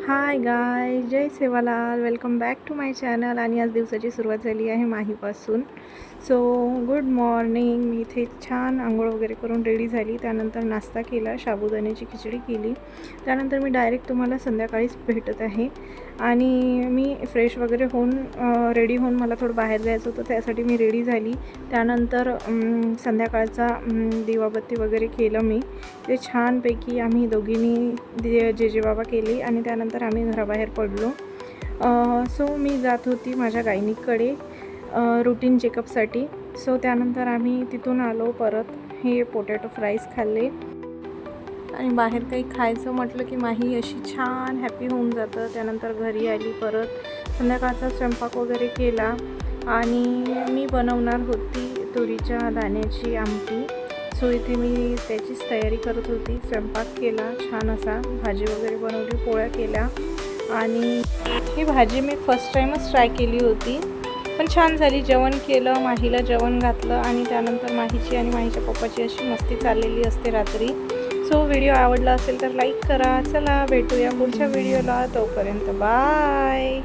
हाय guy, जय Sevalal. Welcome back to my channel. आणि आज दिवसाची सुरुवात झाली आहे माहीपासून. So good morning. मी इथे छान आंघोळ वगैरे करून रेडी झाली. त्यानंतर नाश्ता केला, साबुदाण्याची खिचडी केली. त्यानंतर मी डायरेक्ट तुम्हाला संध्याकाळीच भेटत आहे. आणि मी फ्रेश वगैरे होऊन रेडी होऊन मला थोडं बाहेर जायचं होतं, त्यासाठी मी रेडी झाली. त्यानंतर संध्याकाळचा दिवाबत्ती वगैरे केलं मी. ते छानपैकी आम्ही दोघींनी जे बाबा केली आणि त्यानंतर आम्ही घराबाहेर पडलो. सो मी जात होती माझ्या गायनिककडे रूटीन चेकअपसाठी. सो त्यानंतर आम्ही तिथून आलो परत. हे पोटॅटो फ्राईज खाल्ले आणि बाहेर काही खायचं म्हटलं की माही अशी छान हॅपी होऊन जातं. त्यानंतर घरी आली, परत संध्याकाळचा स्वयंपाक वगैरे केला आणि मी बनवणार होती तुरीच्या दाण्याची आमटी. सो इथे मी त्याचीच तयारी करत होती. स्वयंपाक केला छान असा, भाजी वगैरे बनवली, पोळ्या केल्या. आणि ही भाजी मी फर्स्ट टाईमच ट्राय केली होती, पण छान झाली. जेवण केलं, माहीला जेवण घातलं आणि त्यानंतर माहीची आणि माहीच्या पप्पाची अशी मस्ती चाललेली असते रात्री. सो व्हिडिओ आवडला असेल तर लाईक करा. चला भेटूया पुढच्या व्हिडिओला. तोपर्यंत बाय.